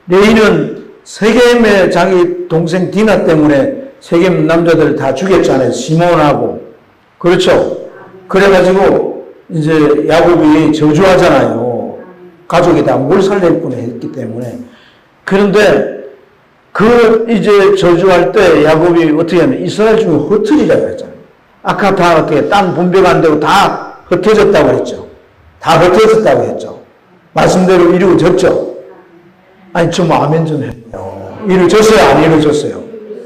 레이는 세겜의 자기 동생 디나 때문에 세겜 남자들 다 죽였잖아요. 시몬하고. 그렇죠? 그래가지고 이제 야곱이 저주하잖아요. 가족이 다 뭘 살릴 뻔 했기 때문에. 그런데 이제 저주할 때 야곱이 어떻게 하면 이스라엘 중에 흩어지자고 했잖아요. 아까 다 어떻게 땅 분배가 안 되고 다 흩어졌다고 했죠. 다 흩어졌다고 했죠. 말씀대로 이루어졌죠. 아니, 좀 아멘 좀 해요. 이루어졌어요? 안 이루어졌어요?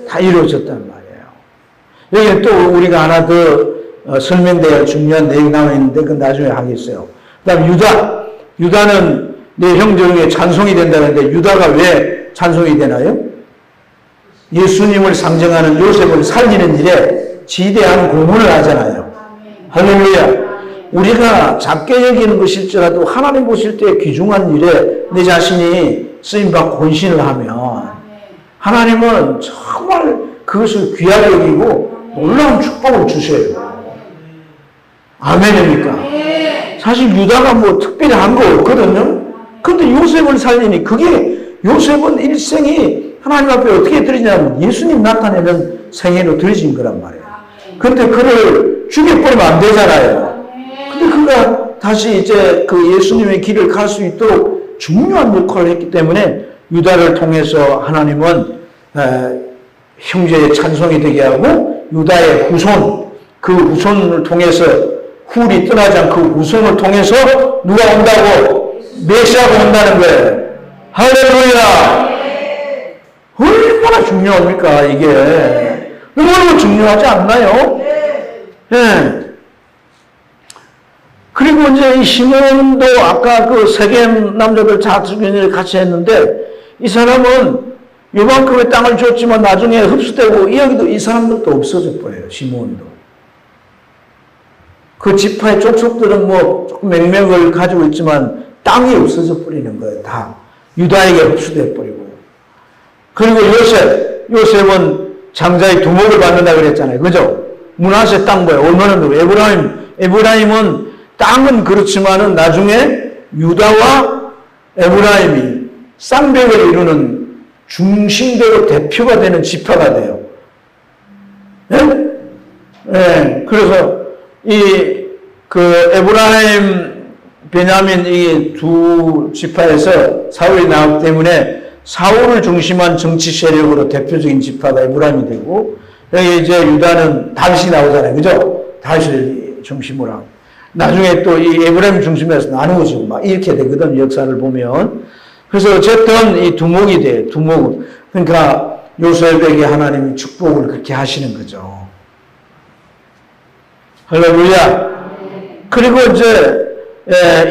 다 이루어졌단 말이에요. 여기 또 우리가 하나 더 설명돼야 중요한 내용이 나와 있는데 그건 나중에 하겠어요. 그 다음 유다는 내 형제 중에 찬송이 된다는데 유다가 왜 찬송이 되나요? 예수님을 상징하는 요셉을 살리는 일에 지대한 공헌을 하잖아요. 할렐루야. 우리가 작게 여기는 것일지라도 하나님 보실 때 귀중한 일에 내 자신이 쓰임받고 헌신을 하면 하나님은 정말 그것을 귀하게 여기고 놀라운 축복을 주셔요. 아멘입니까? 사실 유다가 뭐 특별히 한 거 없거든요. 그런데 요셉을 살리니 그게 요셉은 일생이 하나님 앞에 어떻게 드리냐면 예수님 나타내는 생애로 드려진 거란 말이에요. 그런데 그를 죽여버리면 안 되잖아요. 근데 그가 다시 이제 그 예수님의 길을 갈 수 있도록 중요한 역할을 했기 때문에 유다를 통해서 하나님은 형제의 찬송이 되게 하고 유다의 후손, 그 후손을 통해서 훌이 떠나지 않고 그 후손을 통해서 누가 온다고? 메시아가 온다는 거예요. 할렐루야! 얼마나 중요합니까, 이게? 너무 중요하지 않나요? 예. 그리고 이제 이 시몬도 아까 그 세겜 남자들 자수견을 같이 했는데 이 사람은 요만큼의 땅을 줬지만 나중에 흡수되고 여기도 이 사람들도 없어져 버려요. 시몬도. 그 지파의 족속들은 뭐 조금 맹명을 가지고 있지만 땅이 없어져 버리는 거예요. 다 유다에게 흡수돼 버리고. 그리고 요셉은 장자의 두목을 받는다 그랬잖아요. 그죠? 므낫세 땅 뭐예요? 얼마나 에브라임은 땅은 그렇지만은 나중에 유다와 에브라임이 쌍벽을 이루는 중심대로 대표가 되는 지파가 돼요. 예? 예. 그래서 에브라임, 베냐민 이 두 지파에서 사울이 나왔기 때문에 사울을 중심한 정치 세력으로 대표적인 지파가 에브라임이 되고 여기 이제 유다는 다윗이 나오잖아요. 그죠? 다윗을 중심으로 하고. 나중에 또 이 에브라임 중심에서 나누어지고 막 이렇게 되거든, 역사를 보면. 그래서 어쨌든 이 두목이 돼, 두목. 그러니까 요셉에게 하나님이 축복을 그렇게 하시는 거죠. 할렐루야. 그리고 이제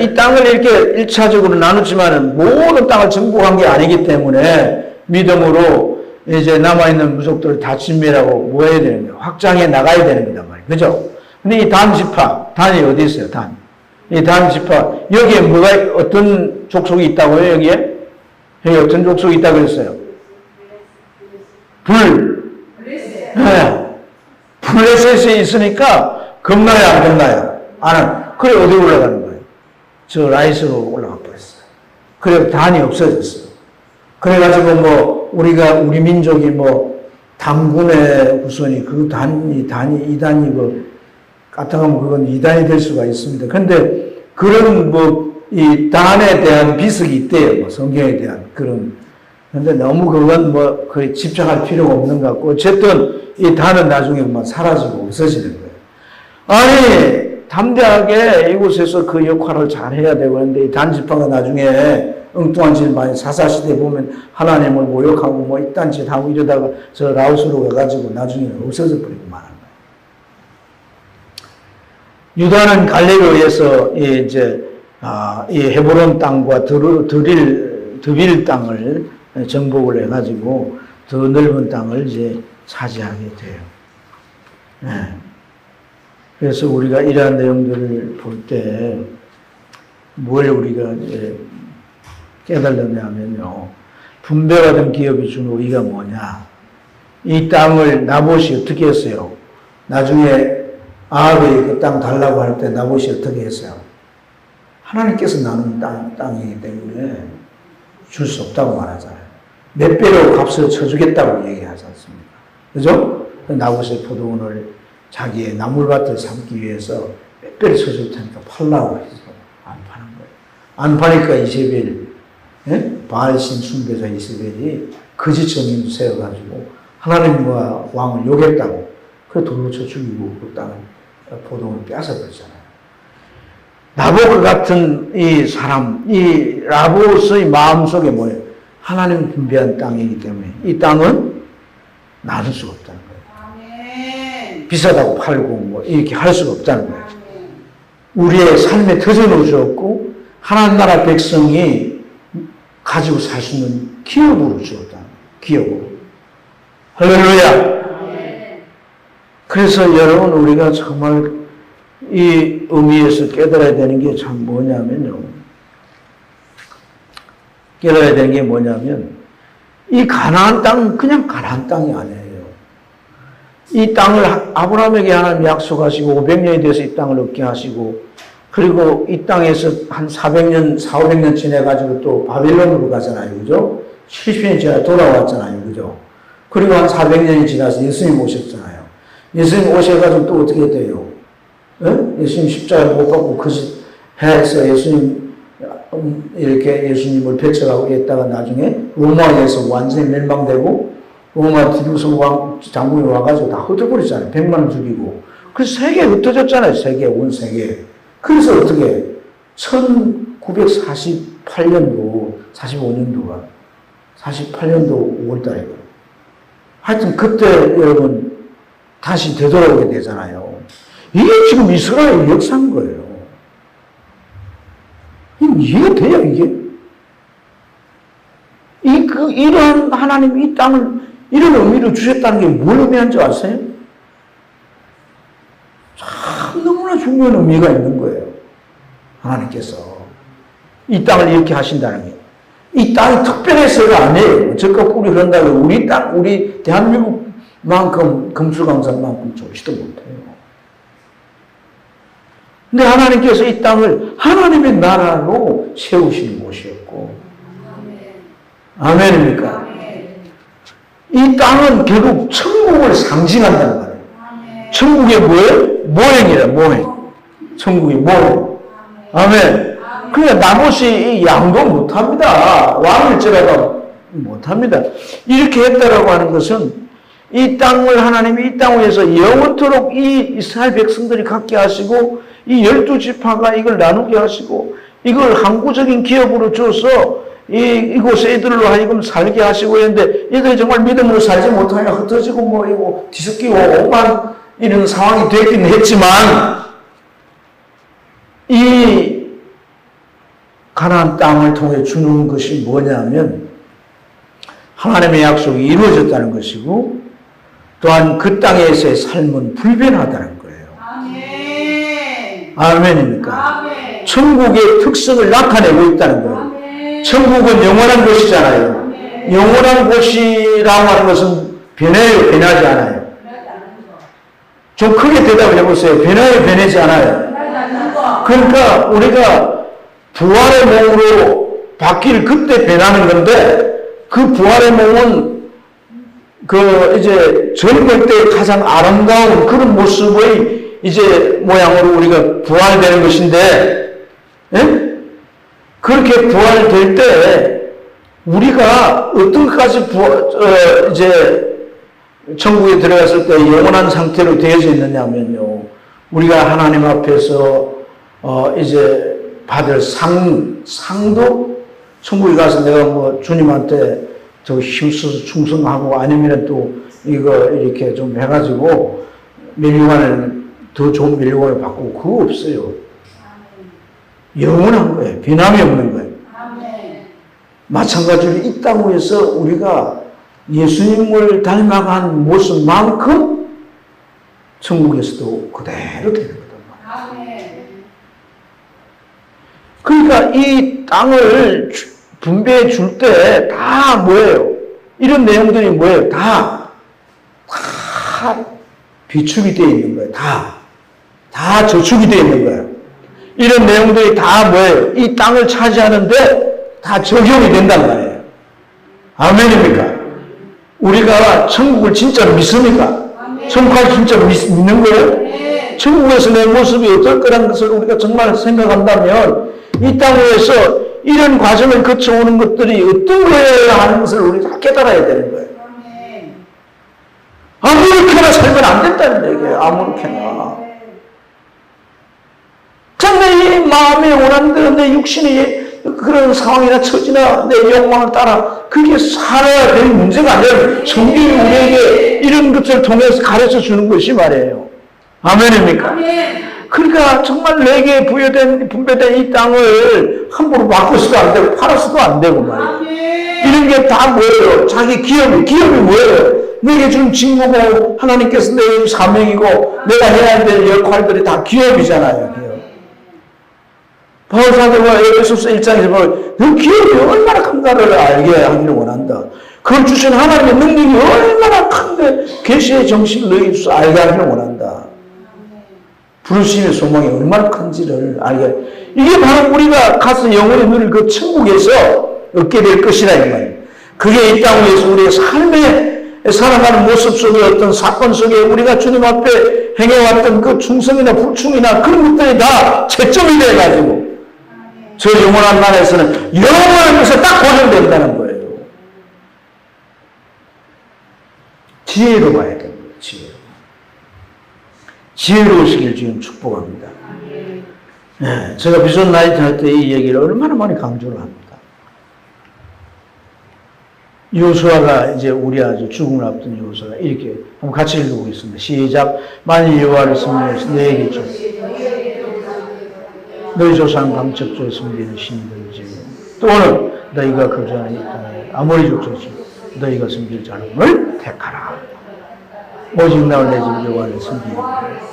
이 땅을 이렇게 1차적으로 나누지만은 모든 땅을 정복한 게 아니기 때문에 믿음으로 이제 남아있는 무속들을 다 진멸하고 뭐 해야 되는 거예요? 확장해 나가야 되는 거단 말이에요. 그죠? 근데 이 단 지파, 단이 어디 있어요? 단. 이 단 지파, 여기에 어떤 족속이 있다고요? 여기에 어떤 족속이 있다고 그랬어요? 네. 블레셋이 있으니까 겁나요, 안 겁나요? 그래, 어디 올라가는 거예요? 저 라이스로 올라가 버렸어요. 그래, 단이 없어졌어요. 그래가지고 우리 민족이 단군의 후손이 그 이 단이 까딱하면 그건 이단이 될 수가 있습니다. 근데 그런 이 단에 대한 비석이 있대요. 성경에 대한 그런. 근데 너무 그건 거의 집착할 필요가 없는 것 같고, 어쨌든 이 단은 나중에 사라지고 없어지는 거예요. 아니, 담대하게 이곳에서 그 역할을 잘 해야 되고, 그런데 이 단지파가 나중에 엉뚱한 짓 많이 사사시대에 보면 하나님을 모욕하고 이딴 짓 하고 이러다가 저 라오스로 가가지고 나중에는 없어져 버리고 말한 거예요. 유다는 갈렙에 의해서 이제 이 헤브론 땅과 드빌 땅을 정복을 해가지고 더 넓은 땅을 이제 차지하게 돼요. 네. 그래서 우리가 이러한 내용들을 볼 때 뭘 우리가 이제 깨달았냐면요. 분배받은 기업이 준 의의가 뭐냐. 이 땅을 나봇이 어떻게 했어요? 나중에 아합이 그 땅 달라고 할 때 나봇이 어떻게 했어요? 하나님께서 나눈 땅이기 때문에 줄 수 없다고 말하잖아요. 몇 배로 값을 쳐주겠다고 얘기하지 않습니까? 그죠? 나봇의 포도원을 자기의 나물밭을 삼기 위해서 몇 배를 쳐줄 테니까 팔라고 해서 안 파는 거예요. 안 파니까 이세벨, 바알신 숭배자 이세벨이 거짓 정인 세워가지고 하나님과 왕을 욕했다고 그 돌로 쳐 죽이고 그 땅을 포도원을 뺏어버렸잖아요. 나봇 같은 이 사람, 이 나봇의 마음속에 뭐예요? 하나님 분배한 땅이기 때문에 이 땅은 나눌 수가 없다는 거예요. 아멘. 비싸다고 팔고 뭐 이렇게 할 수가 없다는 거예요. 아멘. 우리의 삶의 터전으로 주었고 하나님 나라 백성이 가지고 살 수 있는 기업으로 주었다는 거예요. 기업으로. 할렐루야. 아멘. 그래서 여러분 우리가 정말 이 의미에서 깨달아야 되는 게 참 뭐냐면요. 깨달아야 되는 게 뭐냐면 이 가나안 땅은 그냥 가나안 땅이 아니에요. 이 땅을 아브라함에게 하나님 약속하시고 500년이 돼서 이 땅을 얻게 하시고 그리고 이 땅에서 한 400년, 500년 지내가지고 또 바벨론으로 가잖아요. 그죠? 70년이 지나 돌아왔잖아요. 그죠? 그리고 한 400년이 지나서 예수님 오셨잖아요. 예수님 오셔가지고 또 어떻게 돼요? 예수님 십자가를 못 받고 해서 예수님 이렇게 예수님을 배척하고 했다가 나중에 로마에서 완전히 멸망되고 로마 디두스 왕 장군이 와가지고 다 흩어버렸잖아요. 100만 원 죽이고. 그래서 세계에 흩어졌잖아요. 온 세계에. 그래서 어떻게 1948년도 45년도가 48년도 5월달에 하여튼 그때 여러분 다시 되돌아오게 되잖아요. 이게 지금 이스라엘 역사인 거예요. 이해가 돼요, 이게? 이러한 하나님 이 땅을 이런 의미로 주셨다는 게 뭘 의미한 줄 아세요? 참 너무나 중요한 의미가 있는 거예요. 하나님께서 이 땅을 이렇게 하신다는 게. 이 땅이 특별해서가 아니에요. 저가 뿌리 그런다고 우리 땅, 우리 대한민국만큼 금수강산만큼 좋지도 못해요. 근데 하나님께서 이 땅을 하나님의 나라로 세우신 곳이었고, 아멘입니까? 이 땅은 결국 천국을 상징한다는 말이에요. 천국의 뭐예요? 모형이라, 모형. 천국의 모형. 아멘. 그러니까 나봇이 양도 못합니다. 왕일지라도 못합니다. 이렇게 했다라고 하는 것은 이 땅을 하나님이 이 땅 위에서 영원토록 이 이스라엘 백성들이 갖게 하시고 이 12지파가 이걸 나누게 하시고 이걸 항구적인 기업으로 줘서 이곳에 이들로 하여금 살게 하시고 했는데 이들이 정말 믿음으로 살지 못하냐 흩어지고 뭐 이거 뒤섞이고 오만 이런 상황이 되긴 했지만 이 가나안 땅을 통해 주는 것이 뭐냐면 하나님의 약속이 이루어졌다는 것이고 또한 그 땅에서의 삶은 불변하다는 거예요. 아멘. 아멘입니까? 아멘. 천국의 특성을 나타내고 있다는 거예요. 아멘. 천국은 영원한 곳이잖아요. 아멘. 영원한 곳이라고 하는 것은 변해요, 변하지 않아요? 좀 크게 대답을 해보세요. 변해요, 변하지 않아요? 그러니까 우리가 부활의 몸으로 바뀔 그때 변하는 건데 그 부활의 몸은 이제 젊을 때 가장 아름다운 그런 모습의 이제 모양으로 우리가 부활되는 것인데, 예? 그렇게 부활될 때 우리가 어떤 것까지 이제 천국에 들어갔을 때 영원한 상태로 되어져 있느냐면요. 우리가 하나님 앞에서 이제 받을 상도 천국에 가서 내가 뭐 주님한테 더 힘써서 충성하고 아니면 또 이거 이렇게 좀 해가지고 멸류관을 더 좋은 멸류관을 받고 그거 없어요. 영원한 거예요. 변함이 없는 거예요. 마찬가지로 이 땅 위에서 우리가 예수님을 닮아간 모습만큼 천국에서도 그대로 되는 거단 말이에요. 그러니까 이 땅을 분배해 줄 때 다 뭐예요? 이런 내용들이 뭐예요? 다 비축이 되어 있는 거예요. 다 저축이 되어 있는 거예요. 이런 내용들이 다 뭐예요? 이 땅을 차지하는데 다 적용이 된단 말이에요. 아멘입니까? 우리가 천국을 진짜 믿습니까? 천국을 진짜 믿는 거예요? 천국에서 내 모습이 어떨 거라는 것을 우리가 정말 생각한다면 이 땅에서 이런 과정을 거쳐오는 것들이 어떤 거예요 하는 것을 우리가 깨달아야 되는 거예요. 아무렇게나 살면 안 된다는 얘기예요. 아무렇게나. 내 마음이 원하는 대로 내 육신이 그런 상황이나 처지나 내 욕망을 따라 그게 살아야 될 문제가 아니라 성경이 우리에게 이런 것을 통해서 가르쳐 주는 것이 말이에요. 아멘입니까? 그러니까 정말 내게 분배된 이 땅을 함부로 바꿔서도 안 되고 팔아서도 안 되고 말이에요. 이런 게 다 뭐예요? 자기 기업이 뭐예요? 내게 준 직무고 하나님께서 내 사명이고 내가 해야 될 역할들이 다 기업이잖아요. 기업. 바울사도가 에베소서 1장에서 보면 그 기업이 얼마나 큰가를 알게 하기를 원한다. 그걸 주신 하나님의 능력이 얼마나 큰데 계시의 정신을 너희에 주셔서 알게 하기를 원한다. 부르심의 소망이 얼마나 큰지를 알게. 이게 바로 우리가 가서 영원히 누릴 그 천국에서 얻게 될 것이라 이 말이에요. 그게 이 땅 위에서 우리의 삶에 살아가는 모습 속에 어떤 사건 속에 우리가 주님 앞에 행해왔던 그 충성이나 불충이나 그런 것들이 다 채점이 돼가지고 저 영원한 나라에서는 영원하면서 딱 고정된다는 거예요. 지혜로 봐야 됩니다. 지혜로우시길 지금 축복합니다. 네, 제가 비전 나이트 할 때 이 얘기를 얼마나 많이 강조를 합니다. 여호수아가 이제 우리 아주 죽음을 앞둔 여호수아가 이렇게 한번 같이 읽어보겠습니다. 시작. 만일 여호와를 섬기면서 너에게 줘 너희 조상 강척조에 섬기는 신들이지 또 오늘 너희가 거주하는 이 땅에 아모리 족속이지 너희가 섬길 자를 택하라. 오직 나를 내 집 여호와를 섬기라.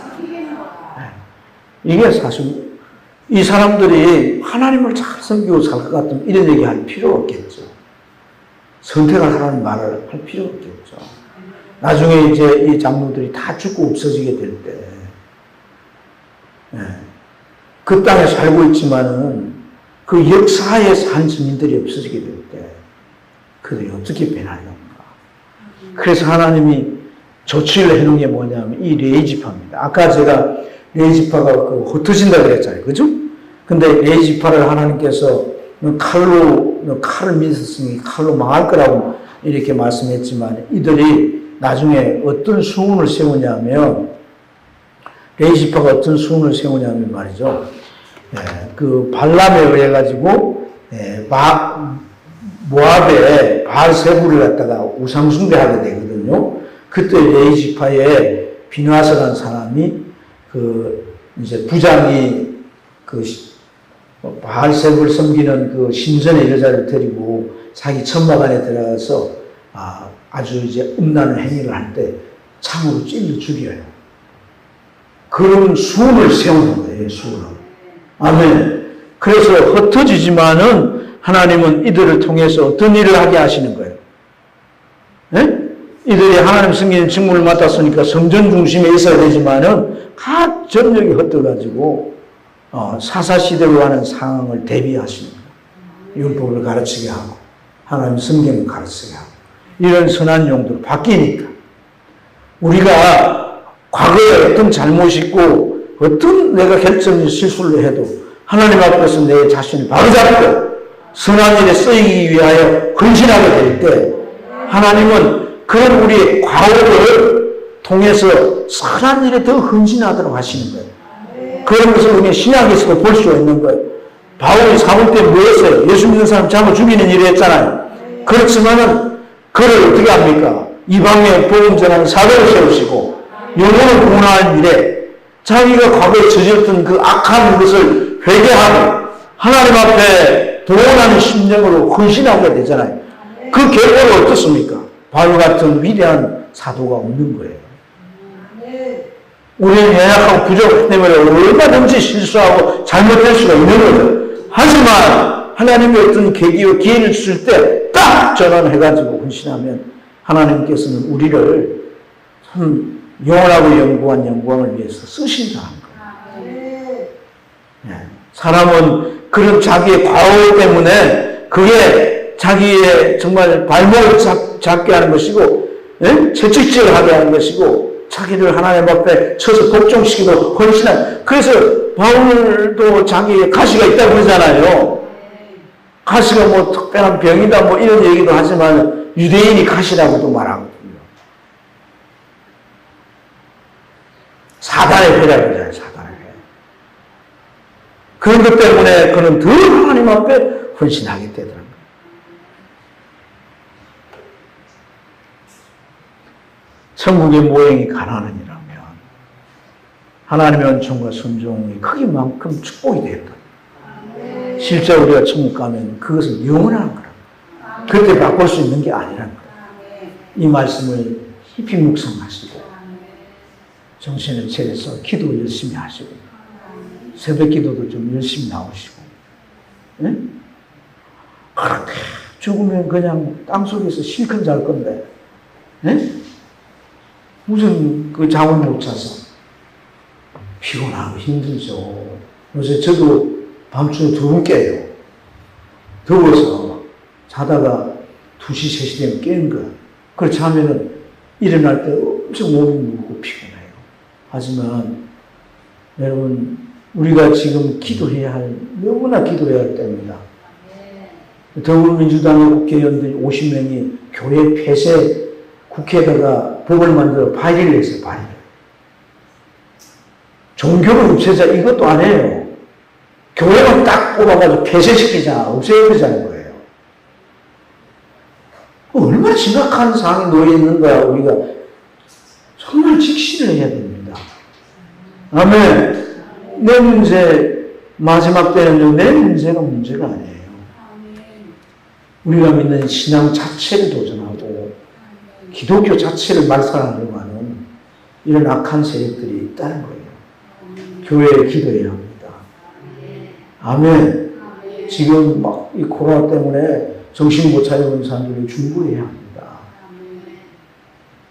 이게 사실 이 사람들이 하나님을 잘 섬기고 살 것 같으면 이런 얘기 할 필요 없겠죠. 선택을 하라는 말을 할 필요 없겠죠. 나중에 이제 이 장로들이 다 죽고 없어지게 될 때, 그 땅에 살고 있지만은 그 역사에 산 증인들이 없어지게 될 때, 그들이 어떻게 변하는가. 그래서 하나님이 조치를 해놓은 게 뭐냐면 이 레이지파입니다. 아까 제가 레이지파가 그 흩어진다고 그랬잖아요. 그죠? 근데 레이지파를 하나님께서 칼을 믿었으니 칼로 망할 거라고 이렇게 말씀했지만 이들이 나중에 어떤 수훈을 세우냐면 레이지파가 어떤 수훈을 세우냐면 말이죠. 그 발람에 의해 가지고 모압에 바알세불을 갖다가 우상숭배하게 되거든요. 그때 레이지파에 비누아스라는 사람이 그 이제 부장이 그 바알세불을 섬기는 그 신전의 여자를 데리고 자기 천막 안에 들어가서 아주 이제 음란한 행위를 할 때 창으로 찔러 죽여요. 그런 수훈을 세우는 거예요. 수훈을. 아멘. 그래서 흩어지지만은 하나님은 이들을 통해서 어떤 일을 하게 하시는 거예요. 네? 이들이 하나님 섬기는 직무를 맡았으니까 성전 중심에 있어야 되지만은 각 전역이 흩어가지고 사사시대로 하는 상황을 대비하시는 거예요. 율법을 가르치게 하고 하나님 섬김을 가르치게 하고 이런 선한 용도로 바뀌니까 우리가 과거에 어떤 잘못이 있고 어떤 내가 결정적 실수를 해도 하나님 앞에서 내 자신을 바로잡고 선한 일에 쓰이기 위하여 헌신하게 될 때 하나님은 그런 우리의 과오를 통해서 선한 일에 더 헌신하도록 하시는 거예요. 그런 것을 우리 신약에서도 볼 수 있는 거예요. 바울이 사울 때 뭐 했어요? 예수 믿는 사람 잡아 죽이는 일을 했잖아요. 그렇지만은 그를 어떻게 합니까? 이방의 복음 전하는 사도를 세우시고 영혼을 구원하는 일에 자기가 과거에 저질렀던 그 악한 것을 회개하고 하나님 앞에 동원하는 심정으로 헌신하게 되잖아요. 그 결과가 어떻습니까? 바울 같은 위대한 사도가 없는 거예요. 우리는 연약하고 부족하기 때문에 얼마든지 실수하고 잘못될 수가 있는 거죠. 하지만 하나님이 어떤 계기와 기회를 주실 때 딱 전환해가지고 헌신하면 하나님께서는 우리를 참 영원하고 영구한 영광을 위해서 쓰신다는 거예요. 네. 사람은 그런 자기의 과오 때문에 그게 자기의 정말 발목을 잡게 하는 것이고, 네? 채찍질을 하게 하는 것이고, 자기를 하나님 앞에 쳐서 복종시키고 헌신한. 그래서 바울도 자기의 가시가 있다고 그러잖아요. 가시가 뭐 특별한 병이다 뭐 이런 얘기도 하지만 유대인이 가시라고도 말하거든요. 사단의 회라고 그러잖아요. 사단의 회. 그런 것 때문에 그는 더 하나님 앞에 헌신하게 되더라고요. 천국의 모형이 가난한이라면 하나님의 은총과 순종이 크기만큼 축복이 된다. 실제 우리가 천국 가면 그것은 영원한 거라. 그때 바꿀 수 있는 게 아니라는 거예요. 이 말씀을 깊이 묵상하시고 정신을 차려서 기도 열심히 하시고 새벽 기도도 좀 열심히 나오시고, 네? 그렇게 죽으면 그냥 땅속에서 실컷 잘 건데, 네? 무슨 그 잠을 못 자서 피곤하고 힘들죠. 요새 저도 밤중에 두번 깨요. 더워서 자다가 2시, 3시 되면 깨는 거야. 그렇지 하면은 일어날 때 엄청 몸이 무겁고 피곤해요. 하지만 여러분, 우리가 지금 기도해야 할, 너무나 기도해야 할 때입니다. 더불어민주당의 국회의원들이 50명이 교회 폐쇄 국회에다가 법을 만들어 발의를 했어요. 발의. 종교를 없애자 이것도 안 해요. 교회만 딱 뽑아가지고 폐쇄시키자, 없애버리자는 거예요. 얼마나 심각한 상황에 놓여 있는 거야. 우리가 정말 직시를 해야 됩니다. 아멘. 내 문제, 마지막 때는 내 문제가 문제가 아니에요. 우리가 믿는 신앙 자체를 도전하고 기독교 자체를 말살하려고 하는 이런 악한 세력들이 있다는 거예요. 교회에 기도해야 합니다. 아멘. 지금 막 이 코로나 때문에 정신 못 차려본 사람들이 중보해야 합니다.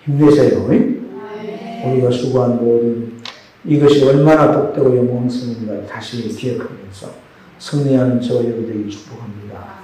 힘내세요. 우리가 수고한 모든 이것이 얼마나 복되고 영광스러운가 다시 기억하면서 승리하는 저와 여러분들에게 축복합니다.